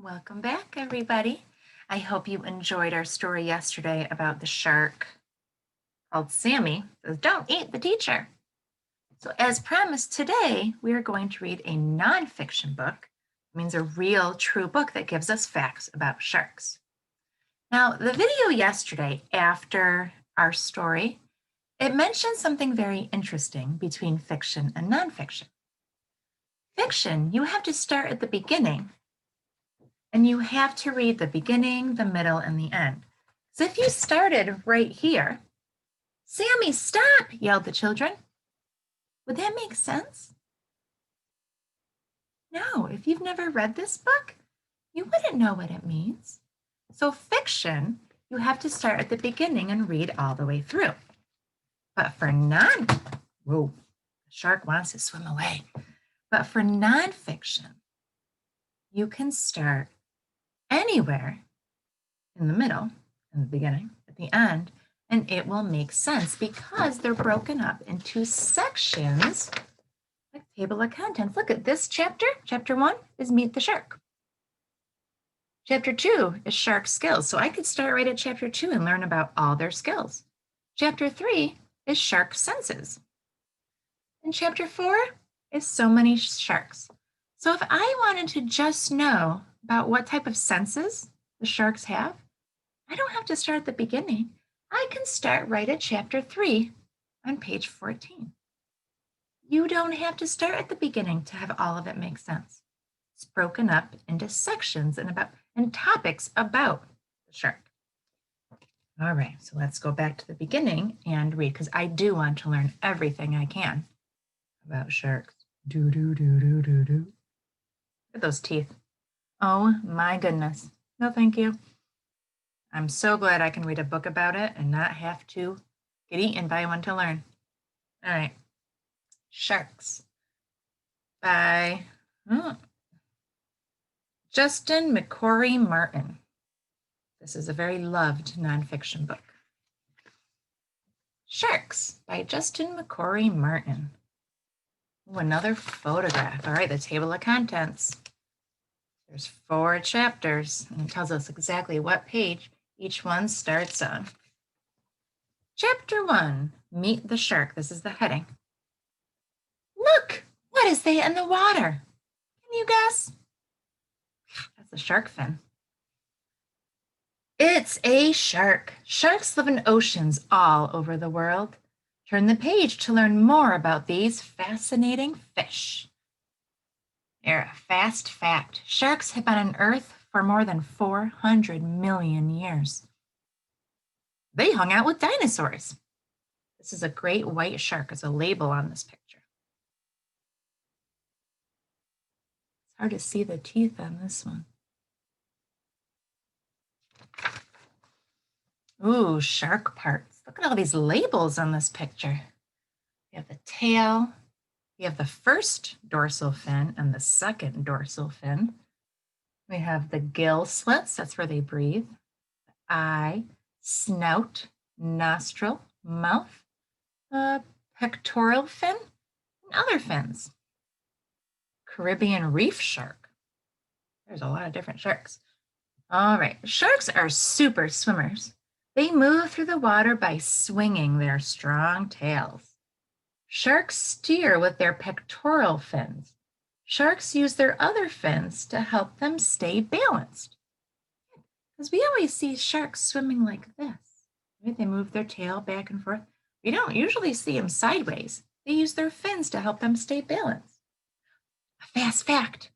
Welcome back, everybody. I hope you enjoyed our story yesterday about the shark called Sammy. It says, "Don't eat the teacher." So as promised, today we are going to read a nonfiction book. It means a real, true book that gives us facts about sharks. Now, the video yesterday after our story, it mentioned something very interesting between fiction and nonfiction. Fiction, you have to start at the beginning. And you have to read the beginning, the middle, and the end. So if you started right here, "Sammy, stop," yelled the children. Would that make sense? No, if you've never read this book, you wouldn't know what it means. So fiction, you have to start at the beginning and read all the way through. But for whoa, the shark wants to swim away. But for nonfiction, you can start anywhere in the middle, in the beginning, at the end, and it will make sense because they're broken up into sections like table of contents. Look at this chapter. Chapter 1 is Meet the Shark. Chapter 2 is Shark Skills. So I could start right at chapter 2 and learn about all their skills. Chapter 3 is Shark Senses. And chapter 4 is So Many Sharks. So if I wanted to just know about what type of senses the sharks have, I don't have to start at the beginning. I can start right at chapter 3 on page 14. You don't have to start at the beginning to have all of it make sense. It's broken up into sections and topics about the shark. All right, so let's go back to the beginning and read, because I do want to learn everything I can about sharks. Look at those teeth. Oh my goodness. No, thank you. I'm so glad I can read a book about it and not have to get eaten by one to learn. All right. Sharks by Justin McCory Martin. This is a very loved nonfiction book. Sharks by Justin McCory Martin. Ooh, another photograph. All right, the table of contents. There's 4 chapters, and it tells us exactly what page each one starts on. Chapter 1, Meet the Shark. This is the heading. Look, what is that in the water? Can you guess? That's a shark fin. It's a shark. Sharks live in oceans all over the world. Turn the page to learn more about these fascinating fish. Here, a fast fact. Sharks have been on Earth for more than 400 million years. They hung out with dinosaurs. This is a great white shark as a label on this picture. It's hard to see the teeth on this one. Ooh, shark parts. Look at all these labels on this picture. We have the tail. We have the first dorsal fin and the second dorsal fin. We have the gill slits, that's where they breathe. The eye, snout, nostril, mouth, pectoral fin, and other fins. Caribbean reef shark. There's a lot of different sharks. All right, sharks are super swimmers. They move through the water by swinging their strong tails. Sharks steer with their pectoral fins. Sharks use their other fins to help them stay balanced. Because we always see sharks swimming like this, right? They move their tail back and forth. We don't usually see them sideways. They use their fins to help them stay balanced. A fast fact.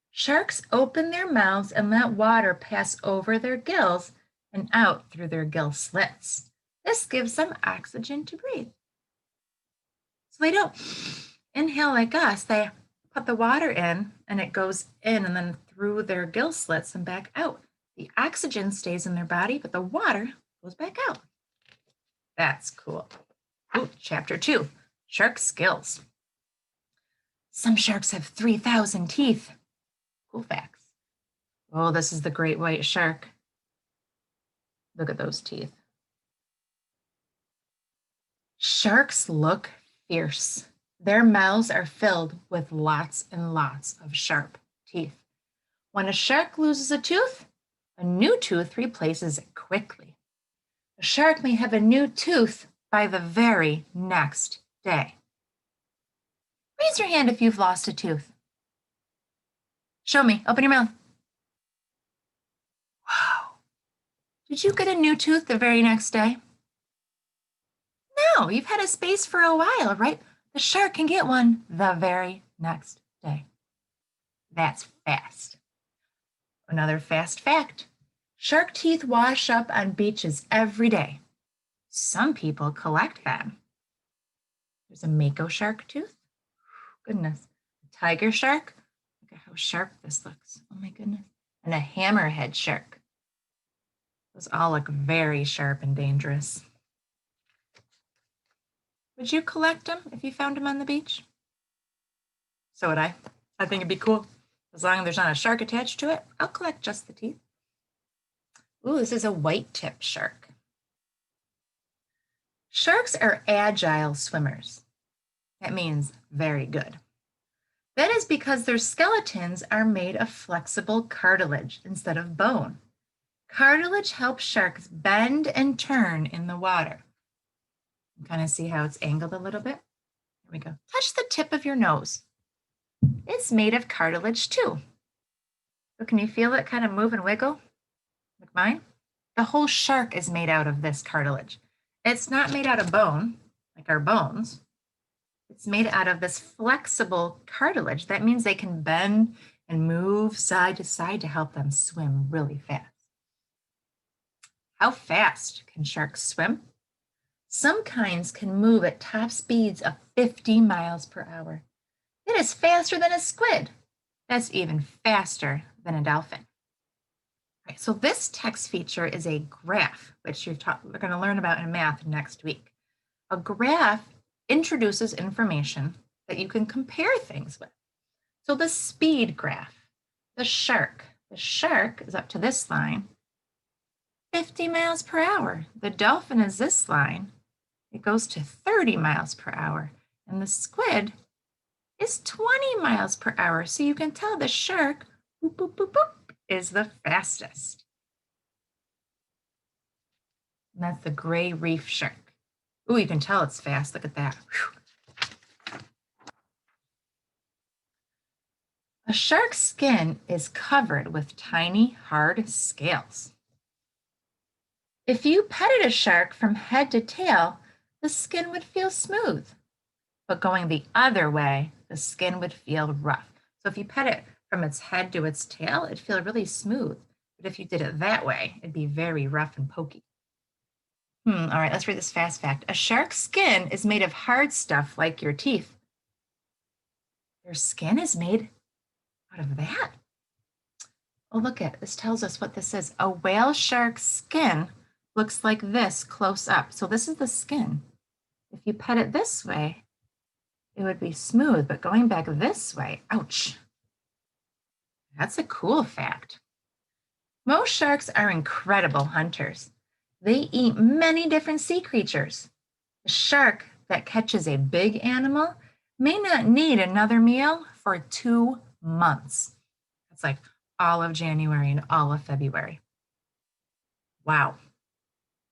Sharks open their mouths and let water pass over their gills and out through their gill slits. This gives them oxygen to breathe. So they don't inhale like us. They put the water in and it goes in and then through their gill slits and back out. The oxygen stays in their body, but the water goes back out. That's cool. Ooh, chapter 2, Shark Skills. Some sharks have 3,000 teeth. Cool facts. Oh, this is the great white shark. Look at those teeth. Sharks look fierce. Their mouths are filled with lots and lots of sharp teeth. When a shark loses a tooth, a new tooth replaces it quickly. A shark may have a new tooth by the very next day. Raise your hand if you've lost a tooth. Show me. Open your mouth. Wow. Did you get a new tooth the very next day? No, you've had a space for a while, right? The shark can get one the very next day. That's fast. Another fast fact. Shark teeth wash up on beaches every day. Some people collect them. There's a mako shark tooth. Goodness. A tiger shark. Look at how sharp this looks. Oh my goodness. And a hammerhead shark. Those all look very sharp and dangerous. Would you collect them if you found them on the beach? So would I. I think it'd be cool. As long as there's not a shark attached to it, I'll collect just the teeth. Ooh, this is a white-tip shark. Sharks are agile swimmers. That means very good. That is because their skeletons are made of flexible cartilage instead of bone. Cartilage helps sharks bend and turn in the water. You kind of see how it's angled a little bit? Here we go. Touch the tip of your nose. It's made of cartilage too. So can you feel it kind of move and wiggle? Like mine? The whole shark is made out of this cartilage. It's not made out of bone, like our bones. It's made out of this flexible cartilage. That means they can bend and move side to side to help them swim really fast. How fast can sharks swim? Some kinds can move at top speeds of 50 miles per hour. It is faster than a squid. That's even faster than a dolphin. All right, so this text feature is a graph, which we're going to learn about in math next week. A graph introduces information that you can compare things with. So the speed graph, the shark is up to this line, 50 miles per hour. The dolphin is this line. It goes to 30 miles per hour. And the squid is 20 miles per hour. So you can tell the shark, boop, boop, boop, boop, is the fastest. And that's the gray reef shark. Ooh, you can tell it's fast. Look at that. Whew. A shark's skin is covered with tiny, hard scales. If you petted a shark from head to tail, the skin would feel smooth. But going the other way, the skin would feel rough. So if you pet it from its head to its tail, it'd feel really smooth. But if you did it that way, it'd be very rough and pokey. All right, let's read this fast fact. A shark's skin is made of hard stuff like your teeth. Their skin is made out of that? Oh, look at this tells us what this is. A whale shark's skin looks like this close up. So this is the skin. If you pet it this way, it would be smooth, but going back this way, ouch. That's a cool fact. Most sharks are incredible hunters. They eat many different sea creatures. A shark that catches a big animal may not need another meal for 2 months. That's like all of January and all of February. Wow.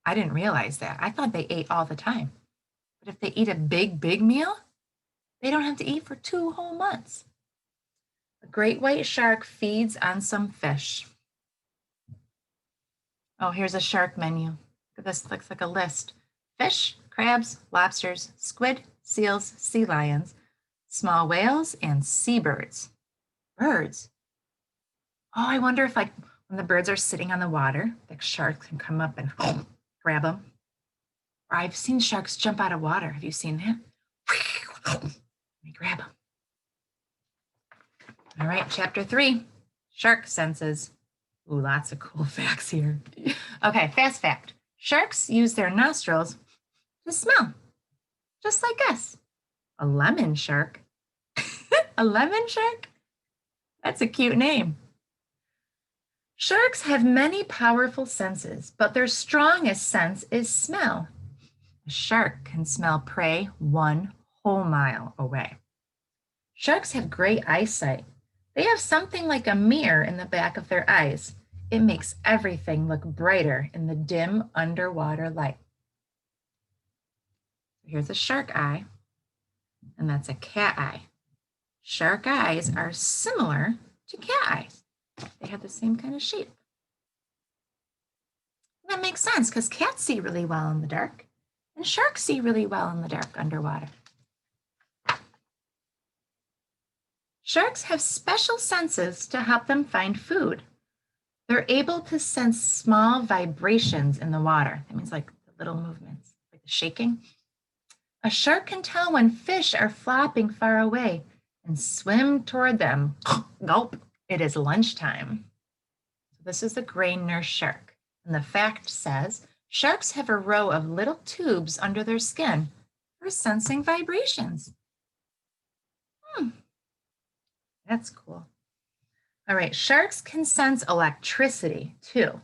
I didn't realize that. I thought they ate all the time. But if they eat a big meal, they don't have to eat for 2 whole months. A great white shark feeds on some fish. Oh, here's a shark menu. This looks like a list. Fish, crabs, lobsters, squid, seals, sea lions, small whales, and seabirds. Birds. Oh, I wonder if like when the birds are sitting on the water, the sharks can come up and grab them. Or I've seen sharks jump out of water. Have you seen that? They grab them. All right, chapter 3, shark senses. Ooh, lots of cool facts here. Okay, fast fact. Sharks use their nostrils to smell, just like us. A lemon shark. A lemon shark? That's a cute name. Sharks have many powerful senses, but their strongest sense is smell. A shark can smell prey 1 whole mile away. Sharks have great eyesight. They have something like a mirror in the back of their eyes. It makes everything look brighter in the dim underwater light. Here's a shark eye, and that's a cat eye. Shark eyes are similar to cat eyes. They have the same kind of shape. That makes sense because cats see really well in the dark, and sharks see really well in the dark underwater. Sharks have special senses to help them find food. They're able to sense small vibrations in the water. That means like the little movements, like the shaking. A shark can tell when fish are flopping far away and swim toward them. Gulp, it is lunchtime. So this is the gray nurse shark. And the fact says sharks have a row of little tubes under their skin for sensing vibrations. That's cool. All right, sharks can sense electricity too.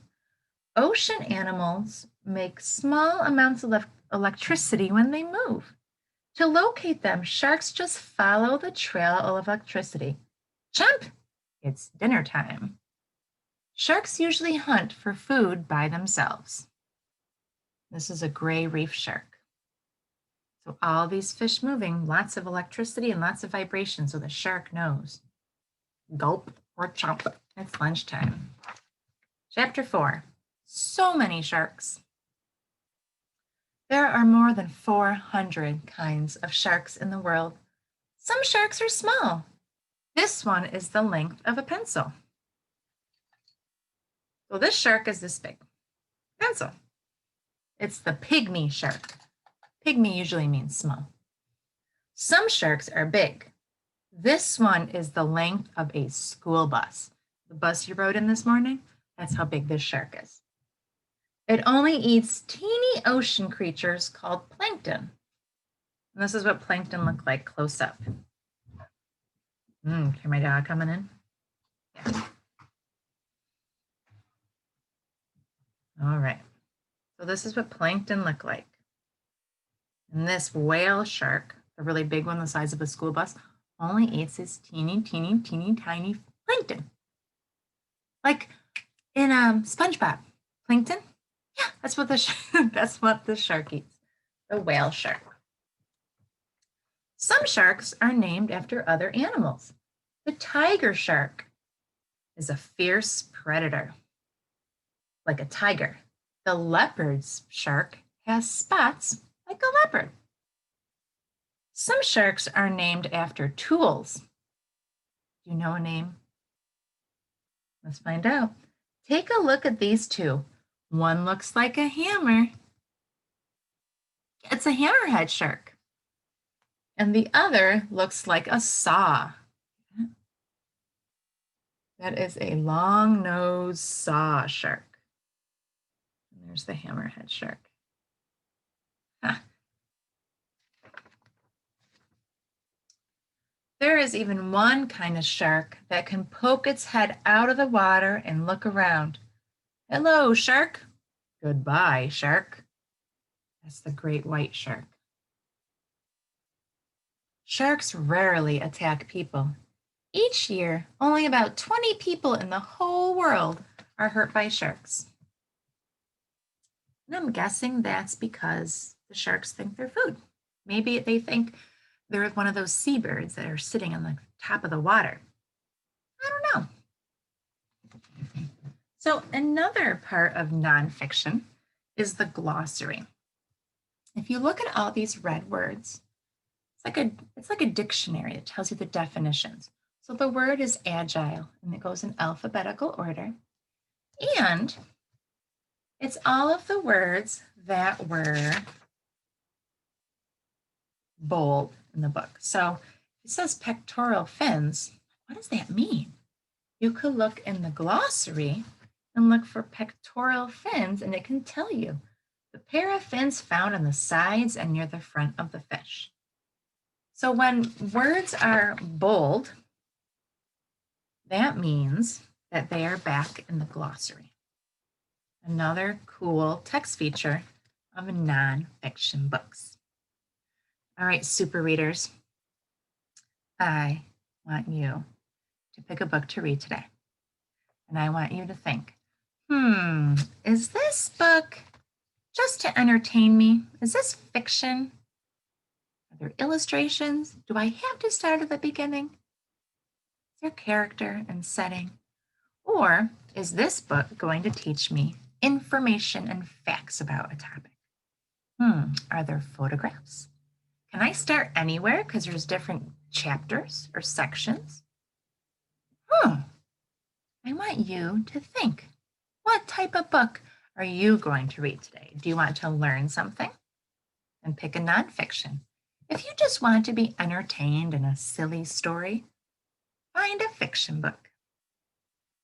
Ocean animals make small amounts of electricity when they move. To locate them, sharks just follow the trail of electricity. Jump! It's dinner time. Sharks usually hunt for food by themselves. This is a gray reef shark. So all these fish moving, lots of electricity and lots of vibration, so the shark knows. Gulp or chomp, it's lunchtime. Chapter 4, so many sharks. There are more than 400 kinds of sharks in the world. Some sharks are small. This one is the length of a pencil. So this shark is this big. Pencil. It's the pygmy shark. Pygmy usually means small. Some sharks are big. This one is the length of a school bus. The bus you rode in this morning, that's how big this shark is. It only eats teeny ocean creatures called plankton. And this is what plankton look like close up. Hear my dog coming in? Yeah. All right. So this is what plankton look like. And this whale shark, the really big one the size of a school bus, only eats this teeny, teeny, teeny, tiny plankton. Like in SpongeBob. Plankton? Yeah, that's what the shark eats. The whale shark. Some sharks are named after other animals. The tiger shark is a fierce predator, like a tiger. The leopard shark has spots like a leopard. Some sharks are named after tools. Do you know a name? Let's find out. Take a look at these two. One looks like a hammer. It's a hammerhead shark. And the other looks like a saw. That is a long-nosed saw shark. And there's the hammerhead shark. Huh. There is even one kind of shark that can poke its head out of the water and look around. Hello, shark. Goodbye, shark. That's the great white shark. Sharks rarely attack people. Each year, only about 20 people in the whole world are hurt by sharks. And I'm guessing that's because the sharks think they're food. Maybe they think they're one of those seabirds that are sitting on the top of the water. I don't know. So another part of nonfiction is the glossary. If you look at all these red words, it's like a dictionary that tells you the definitions. So the word is agile, and it goes in alphabetical order. And it's all of the words that were bold in the book. So it says pectoral fins. What does that mean? You could look in the glossary and look for pectoral fins, and it can tell you the pair of fins found on the sides and near the front of the fish. So when words are bold, that means that they are back in the glossary. Another cool text feature of nonfiction books. All right, super readers, I want you to pick a book to read today. And I want you to think, is this book just to entertain me? Is this fiction? Are there illustrations? Do I have to start at the beginning? Is there character and setting? Or is this book going to teach me information and facts about a topic? Are there photographs? Can I start anywhere because there's different chapters or sections? I want you to think. What type of book are you going to read today? Do you want to learn something? Then pick a nonfiction. If you just want to be entertained in a silly story, find a fiction book.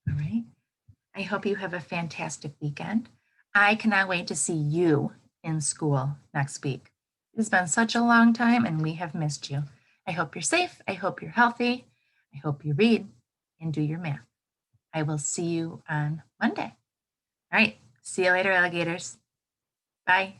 All right. I hope you have a fantastic weekend. I cannot wait to see you in school next week. It's been such a long time and we have missed you. I hope you're safe. I hope you're healthy. I hope you read and do your math. I will see you on Monday. All right. See you later, alligators. Bye.